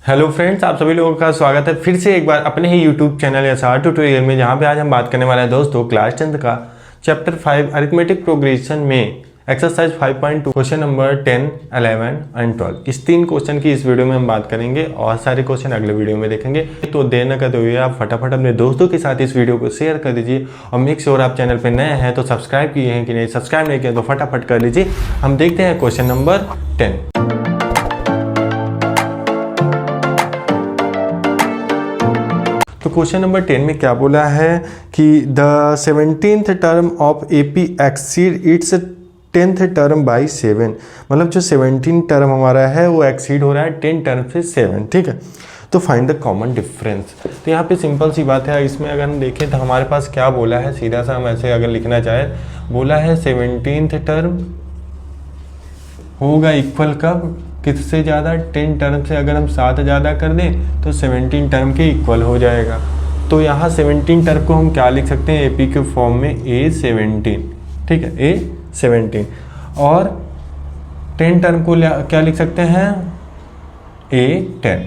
Hello friends, आप सभी लोगों का स्वागत है फिर से एक बार अपने ही यूट्यूब चैनल एसआर ट्यूटोरियल में, जहां पे आज हम बात करने वाले हैं दोस्तों क्लास 10th का चैप्टर 5 अरिथमेटिक प्रोग्रेशन में एक्सरसाइज 5.2 क्वेश्चन नंबर 10, 11 एंड 12। इस 3 क्वेश्चन की इस वीडियो में हम बात करेंगे और सारे क्वेश्चन अगले वीडियो में देखेंगे। तो देर न करते हुए आप फटाफट अपने दोस्तों के साथ इस वीडियो को शेयर कर दीजिए और मेक श्योर आप चैनल पर नए हैं तो सब्सक्राइब किए हैं कि नहीं, सब्सक्राइब नहीं किया तो फटाफट कर लीजिए। हम देखते हैं क्वेश्चन नंबर 10। तो क्वेश्चन नंबर 10 में क्या बोला है कि the 17th term of AP exceed it's 10th term by 7। मतलब जो 17 टर्म हमारा है वो एक्सीड हो रहा है 10 टर्म से 7। ठीक है, तो फाइंड द कॉमन डिफरेंस। तो यहाँ पे सिंपल सी बात है, इसमें अगर हम देखें तो हमारे पास क्या बोला है, सीधा सा हम ऐसे अगर लिखना चाहे, बोला है 17th टर्म होगा इक्वल कब, किससे ज़्यादा, 10 टर्म से अगर हम 7 ज़्यादा कर दें तो 17 टर्म के इक्वल हो जाएगा। तो यहाँ 17 टर्म को हम क्या लिख सकते हैं, एपी के फॉर्म में A17। ठीक है, A17। और 10 टर्म को क्या लिख सकते हैं, A10।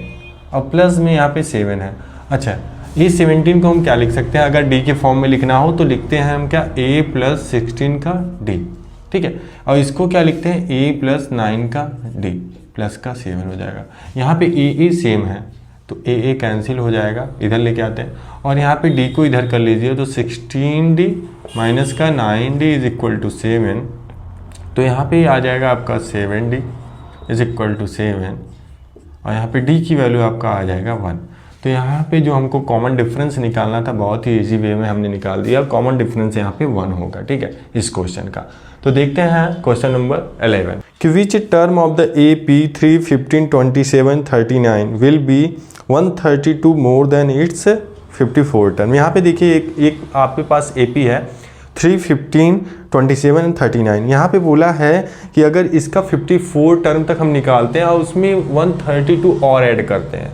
और प्लस में यहाँ पे 7 है। अच्छा, A17 को हम क्या लिख सकते हैं, अगर D के फॉर्म में लिखना हो तो लिखते हैं हम क्या, A+16 का D। ठीक है, और इसको क्या लिखते हैं, A+9 का D प्लस का 7 हो जाएगा। यहाँ पे A सेम है तो A कैंसिल हो जाएगा, इधर लेके आते हैं। और यहाँ पे D को इधर कर लीजिए तो 16D माइनस का 9D इज इक्वल टू 7। तो यहाँ पे आ जाएगा आपका 7D इज इक्वल टू 7 और यहाँ पे D की वैल्यू आपका आ जाएगा 1। तो यहाँ पे जो हमको कॉमन डिफरेंस निकालना था बहुत ही इजी वे में हमने निकाल दिया। कॉमन डिफरेंस यहाँ पे 1 होगा। ठीक है, इस क्वेश्चन का। तो देखते हैं क्वेश्चन नंबर 11 कि which term of the AP 3, 15, 27, 39 will be 132 more than it's 54 term. यहाँ पे देखिए एक आपके पास AP है 3, 15, 27 एंड 39। यहाँ पे बोला है कि अगर इसका 54 टर्म तक हम निकालते हैं और उसमें 132 और ऐड करते हैं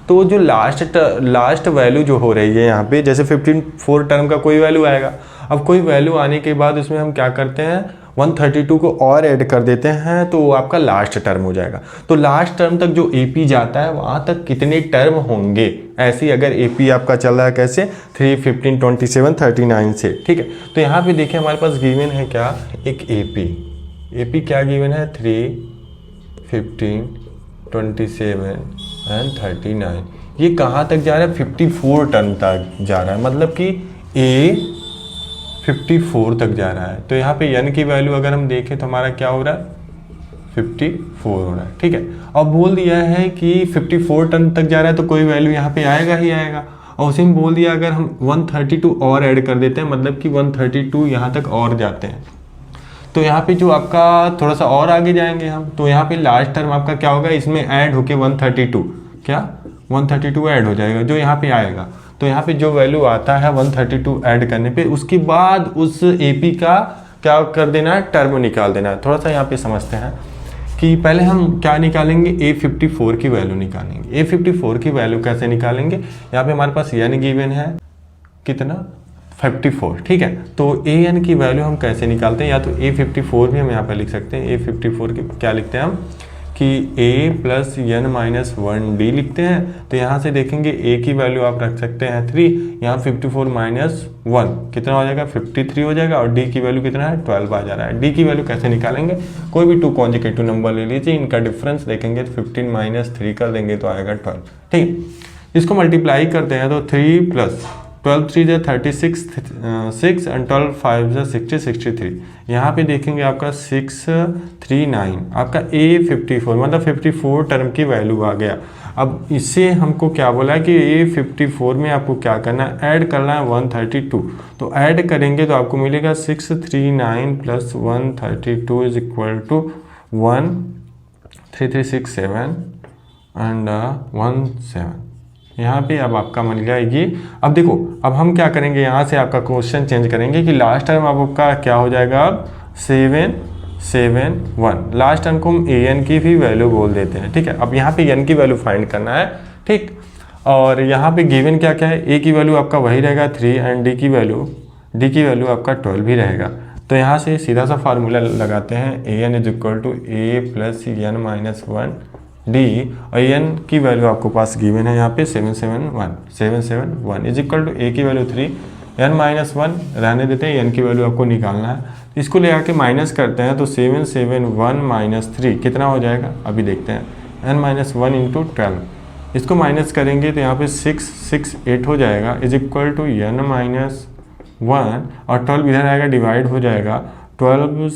तो जो लास्ट वैल्यू जो हो रही है यहाँ पे, जैसे 54 टर्म का कोई वैल्यू आएगा, अब कोई वैल्यू आने के बाद उसमें हम क्या करते हैं, 132 को और ऐड कर देते हैं तो वो आपका लास्ट टर्म हो जाएगा। तो लास्ट टर्म तक जो AP जाता है वहाँ तक कितने टर्म होंगे, ऐसे ही अगर AP आपका चल रहा है कैसे, 3, 15, 27, 39 से। ठीक है, तो यहाँ पे देखिए हमारे पास गिवन है क्या, एक AP क्या गिवन है, 3, 15, 27 एंड 39। ये कहाँ तक जा रहा है, 54 टर्म तक जा रहा है, मतलब कि A 54 तक जा रहा है। तो यहाँ पे n की वैल्यू अगर हम देखें तो हमारा क्या हो रहा है, 54 हो रहा है। ठीक है, अब बोल दिया है कि 54 टर्म तक जा रहा है तो कोई वैल्यू यहाँ पे आएगा ही आएगा। और उसी में बोल दिया अगर हम 132 और ऐड कर देते हैं, मतलब कि 132 यहाँ तक और जाते हैं तो यहाँ पे जो आपका थोड़ा सा और आगे जाएंगे हम, तो यहाँ पे लास्ट टर्म आपका क्या होगा, इसमें ऐड होके 132 क्या 132 ऐड हो जाएगा जो यहाँ पे आएगा। तो यहाँ पे जो वैल्यू आता है 132 ऐड करने पे, उसके बाद उस AP का क्या कर देना है, टर्म निकाल देना है। थोड़ा सा यहाँ पे समझते हैं कि पहले हम क्या निकालेंगे, A54 की वैल्यू निकालेंगे। A54 की वैल्यू कैसे निकालेंगे, यहाँ पे हमारे पास n गिवन है कितना, 54। ठीक है, तो AN की वैल्यू हम कैसे निकालते हैं, या तो A54 भी हम यहाँ पे लिख सकते हैं। A54 की क्या लिखते हैं हम कि A+n-1D लिखते हैं। तो यहाँ से देखेंगे A की वैल्यू आप रख सकते हैं 3, यहाँ 54 माइनस 1 कितना हो जाएगा, 53 हो जाएगा। और D की वैल्यू कितना है, 12 आ जा रहा है। D की वैल्यू कैसे निकालेंगे, कोई भी 2 कॉन्जिक्यूटिव नंबर ले लीजिए, इनका डिफरेंस देखेंगे तो 15 माइनस 3 कर देंगे तो आएगा 12। ठीक, इसको मल्टीप्लाई करते हैं तो 3 प्लस 12 3 जो 36 6 एंड 12 5 जो 60 63। यहाँ पे देखेंगे आपका 639 आपका A54 मतलब 54 टर्म की वैल्यू आ गया। अब इससे हमको क्या बोला है कि A54 में आपको क्या करना है, ऐड करना है 132। तो ऐड करेंगे तो आपको मिलेगा 639 plus 132 is equal to 13367 and 17। यहाँ पे अब आपका मिल गया ये। अब देखो, अब हम क्या करेंगे, यहाँ से आपका क्वेश्चन चेंज करेंगे कि लास्ट टर्म आपका क्या हो जाएगा, अब 771। लास्ट टर्म को हम AN की भी वैल्यू बोल देते हैं। ठीक है, अब यहाँ पे n की वैल्यू फाइंड करना है। ठीक, और यहाँ पे गिवन क्या क्या है, A की वैल्यू आपका वही रहेगा 3 एंड D की वैल्यू आपका 12 भी रहेगा। तो यहाँ से सीधा सा फार्मूला लगाते हैं, AN is equal to A+n-1 d और एन की वैल्यू आपको पास गिवन है यहाँ पे 771 इज इक्वल टू ए की वैल्यू 3, एन माइनस 1 रहने देते हैं, एन की वैल्यू आपको निकालना है। इसको ले आके माइनस करते हैं तो 771 माइनस 3 कितना हो जाएगा अभी देखते हैं, एन माइनस 1 इंटू 12, इसको माइनस करेंगे तो यहाँ पे 668 हो जाएगा is equal to n minus 1 और 12 इधर आएगा डिवाइड हो जाएगा, 12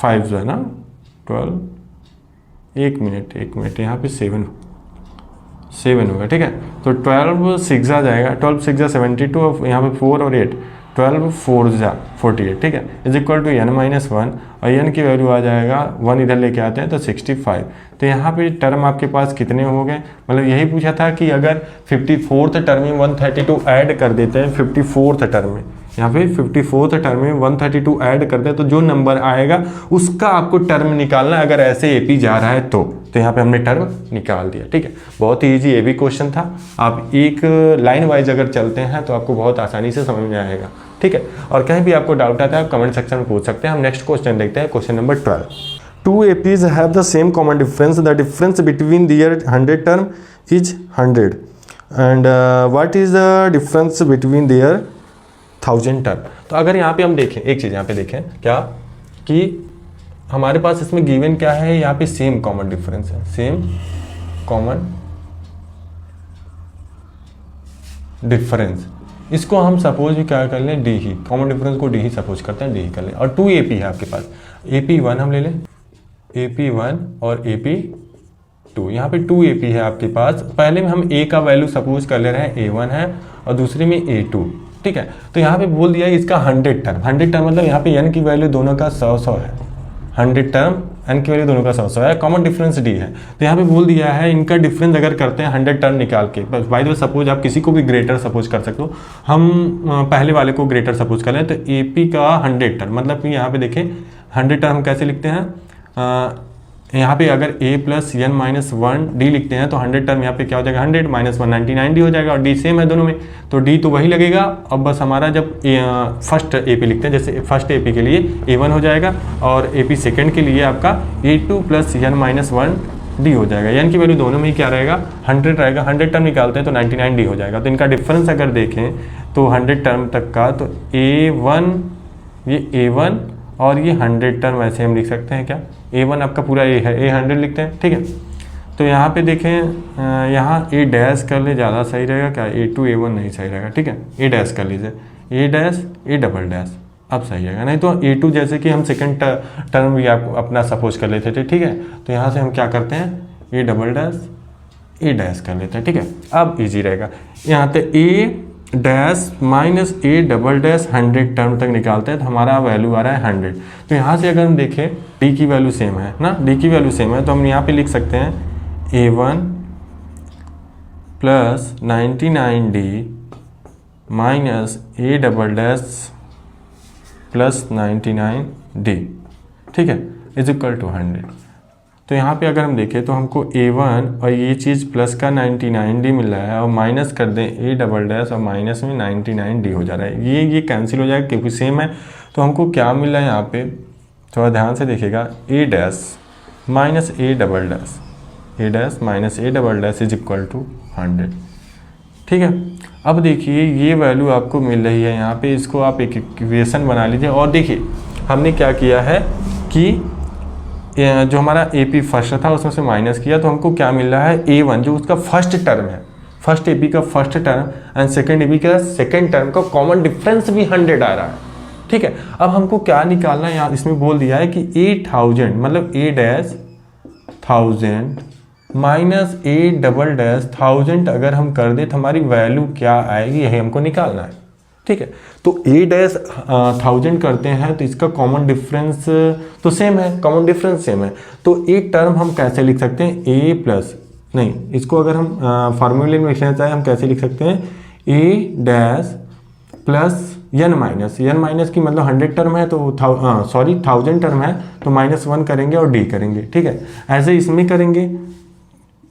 5 जो है ना 12, एक मिनट यहाँ पे 7 होगा, ठीक है। तो 12 6 आ जाएगा, 12 6 72 और यहाँ पे 4 और 8, 12 4 48, ठीक है, is equal to n minus 1 और एन की वैल्यू आ जाएगा 1 इधर लेके आते हैं तो 65। तो यहाँ पे टर्म आपके पास कितने हो गए, मतलब यही पूछा था कि अगर 54th टर्म में 132 ऐड कर देते हैं, 54th टर्म में यहाँ पे 54th टर्म में 132 ऐड करते हैं तो जो नंबर आएगा उसका आपको टर्म निकालना है, अगर ऐसे एपी जा रहा है तो यहाँ पे हमने टर्म निकाल दिया, ठीक है। बहुत ही ईजी ये भी क्वेश्चन था, आप एक लाइन वाइज अगर चलते हैं तो आपको बहुत आसानी से समझ में आएगा, ठीक है। और कहीं भी आपको डाउट आता है आप कमेंट सेक्शन में पूछ सकते हैं। हम नेक्स्ट क्वेश्चन देखते हैं, question number 12। 2 APs have the same common difference. The difference between their 100 term is 100. And what is the difference between their 1000 term. तो अगर यहाँ पे हम देखें एक चीज़ यहाँ पे देखें क्या कि हमारे पास इसमें गिवन क्या है, यहाँ पे सेम कॉमन डिफरेंस है, सेम कॉमन डिफरेंस, इसको हम सपोज भी क्या कर लें डी ही, कॉमन डिफरेंस को डी ही सपोज करते हैं, डी ही कर लें। और 2 AP है आपके पास, AP1 हम ले लें, AP1 और AP2, यहाँ पे 2 AP है आपके पास। पहले में हम A का वैल्यू सपोज कर ले रहे हैं A1 है और दूसरे में A2, ठीक है। तो यहाँ पे बोल दिया है इसका 100 टर्म, 100 टर्म मतलब यहाँ पे n की वैल्यू दोनों का 100 है, 100 टर्म n की वैल्यू दोनों का 100 है, कॉमन डिफरेंस d है। तो यहाँ पे बोल दिया है इनका डिफरेंस अगर करते हैं 100 टर्म निकाल के, बस बाय द वे सपोज आप किसी को भी ग्रेटर सपोज कर सकते हो, हम पहले वाले को ग्रेटर सपोज कर लें तो AP का 100 टर्म मतलब कि यहाँ पे देखें 100 टर्म कैसे लिखते हैं, यहाँ पे अगर a plus n minus 1 d लिखते हैं तो 100 टर्म यहाँ पे क्या हो जाएगा 100 माइनस 1 99 डी हो जाएगा, और d सेम है दोनों में तो d तो वही लगेगा। अब बस हमारा जब फर्स्ट AP लिखते हैं, जैसे फर्स्ट AP के लिए A1 हो जाएगा और AP सेकेंड के लिए आपका A2 plus n minus 1 D हो जाएगा, एन की वैल्यू दोनों में ही क्या रहेगा 100 रहेगा, 100 टर्म निकालते हैं तो 99 डी हो जाएगा। तो इनका डिफरेंस अगर देखें तो 100 टर्म तक का तो A1 ये A1 और ये 100 टर्म ऐसे हम लिख सकते हैं क्या, A1 आपका पूरा A है, A100 लिखते हैं, ठीक है। तो यहाँ पे देखें यहाँ A डैश कर ले ज़्यादा सही रहेगा क्या, A2 A1 नहीं सही रहेगा, ठीक है, A डैश कर लीजिए, A dash A double dash अब सही रहेगा, नहीं तो A2 जैसे कि हम सेकंड टर्म भी आप अपना सपोज कर लेते थे, ठीक है। तो यहाँ से हम क्या करते हैं A double dash A dash कर लेते हैं, ठीक है, अब ईजी रहेगा। यहाँ पे A dash minus A double dash 100 term तक निकालते हैं तो हमारा वैल्यू आ रहा है 100। तो यहाँ से अगर हम देखें D की वैल्यू सेम है ना, D की वैल्यू सेम है तो हम यहाँ पे लिख सकते हैं A1 plus 99D minus A double dash plus 99D, ठीक है, इज इक्वल टू 100। तो यहाँ पे अगर हम देखें तो हमको A1 और ये चीज़ प्लस का 99D मिल रहा है और माइनस कर दें A डबल डैश और माइनस में 99D हो जा रहा है, ये कैंसिल हो जाएगा क्योंकि सेम है। तो हमको क्या मिल रहा है यहाँ पे थोड़ा ध्यान से देखिएगा, A dash minus A double dash, A dash minus A double dash is equal to 100, ठीक है। अब देखिए ये वैल्यू आपको मिल रही है यहाँ पे, इसको आप एक इक्वेशन बना लीजिए और देखिए हमने क्या किया है कि जो हमारा AP फर्स्ट था उसमें से माइनस किया तो हमको क्या मिल रहा है A1 जो उसका फर्स्ट टर्म है, फर्स्ट AP का first term and second AP का सेकंड टर्म का कॉमन डिफरेंस भी 100 आ रहा है, ठीक है। अब हमको क्या निकालना है, यहाँ इसमें बोल दिया है कि A1000 मतलब A dash 1000 minus A double dash 1000 अगर हम कर दे तो हमारी वैल्यू क्या आएगी, यही हमको निकालना है, ठीक है। तो A डैश 1000 करते हैं तो इसका कॉमन डिफरेंस तो सेम है, कॉमन डिफरेंस सेम है तो एक टर्म हम कैसे लिख सकते हैं A प्लस, नहीं इसको अगर हम फार्मूले में लिखना चाहें हम कैसे लिख सकते हैं A dash plus n minus की मतलब 100 टर्म है तो 1000 टर्म है तो -1 करेंगे और d करेंगे, ठीक है। ऐसे इसमें करेंगे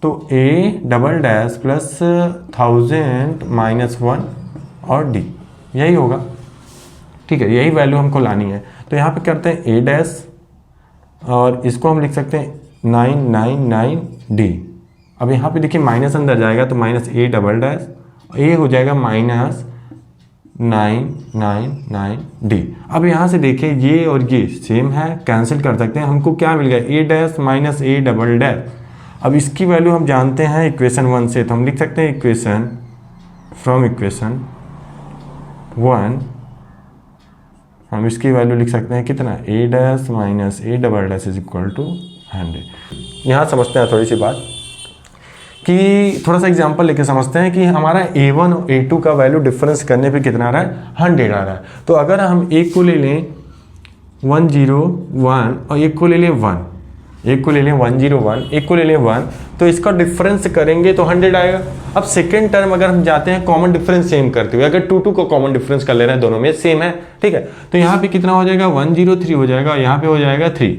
तो A डबल डैश प्लस 1000 -1 और d यही होगा, ठीक है, यही वैल्यू हमको लानी है। तो यहाँ पे करते हैं A डैश और इसको हम लिख सकते हैं 999D, अब यहाँ पे देखिए माइनस अंदर जाएगा तो माइनस ए डबल डैश, ए हो जाएगा माइनस 999D। अब यहाँ से देखिए ये और ये सेम है, कैंसिल कर सकते हैं, हमको क्या मिल गया A dash minus A double dash. अब इसकी वैल्यू हम जानते हैं इक्वेशन 1 से, तो हम लिख सकते हैं इक्वेशन फ्रॉम इक्वेशन 1 हम इसकी वैल्यू लिख सकते हैं कितना, A dash minus A double dash is equal to 100। यहाँ समझते हैं थोड़ी सी बात कि थोड़ा सा एग्जांपल लेके समझते हैं कि हमारा a1 और a2 का वैल्यू डिफरेंस करने पे कितना आ रहा है, 100 आ रहा है। तो अगर हम एक को ले लें 101 और एक को ले लें 1, एक को ले लें 101, एक को ले लें 1, तो इसका डिफरेंस करेंगे तो 100 आएगा। अब सेकेंड टर्म अगर हम जाते हैं कॉमन डिफरेंस सेम करते हुए, अगर 2 को कॉमन डिफरेंस कर ले रहे हैं, दोनों में सेम है, ठीक है, तो यहाँ पे कितना हो जाएगा 103 हो जाएगा, यहाँ पे हो जाएगा 3।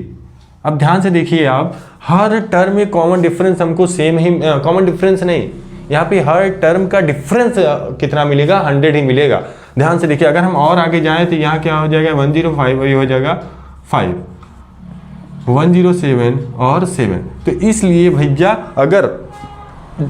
अब ध्यान से देखिए आप, हर टर्म में कॉमन डिफरेंस हमको सेम ही, कॉमन डिफरेंस नहीं, यहाँ पे हर टर्म का डिफरेंस कितना मिलेगा, 100 ही मिलेगा। ध्यान से देखिए, अगर हम और आगे जाएं तो यहाँ क्या हो जाएगा 105 वही हो जाएगा 5, 107 और 7। तो इसलिए भैया अगर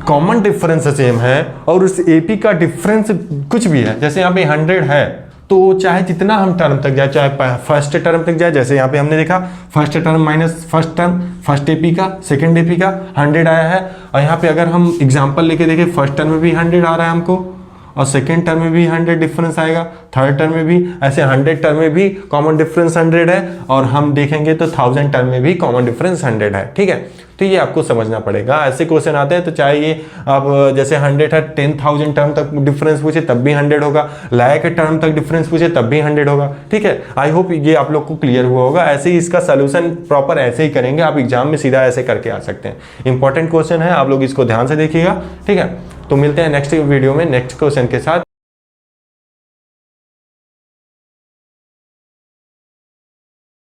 कॉमन डिफरेंस सेम है और उस एपी का डिफरेंस कुछ भी है, जैसे यहाँ पे 100 है, तो चाहे जितना हम टर्म तक जाए, चाहे फर्स्ट टर्म तक जाए, जैसे यहाँ पे हमने देखा first term minus first term, first AP का सेकंड एपी का 100 आया है, और यहाँ पे अगर हम एग्जांपल लेके देखें फर्स्ट टर्म में भी 100 आ रहा है हमको, और सेकेंड टर्म में भी 100 डिफरेंस आएगा, थर्ड टर्म में भी, ऐसे 100 टर्म में भी कॉमन डिफरेंस 100 है, और हम देखेंगे तो 1000 टर्म में भी कॉमन डिफरेंस 100 है, ठीक है। तो ये आपको समझना पड़ेगा। ऐसे क्वेश्चन आते हैं तो चाहे ये आप जैसे 100 है 10,000 टर्म तक डिफरेंस पूछे तब भी 100 होगा, लाख टर्म तक डिफरेंस पूछे तब भी 100 होगा, ठीक है। आई होप ये आप लोग को क्लियर हुआ होगा। ऐसे ही इसका सोल्यूशन प्रॉपर ऐसे ही करेंगे, आप एग्जाम में सीधा ऐसे करके आ सकते हैं। इंपॉर्टेंट क्वेश्चन है, आप लोग इसको ध्यान से देखिएगा, ठीक है। तो मिलते हैं नेक्स्ट वीडियो में नेक्स्ट क्वेश्चन के साथ।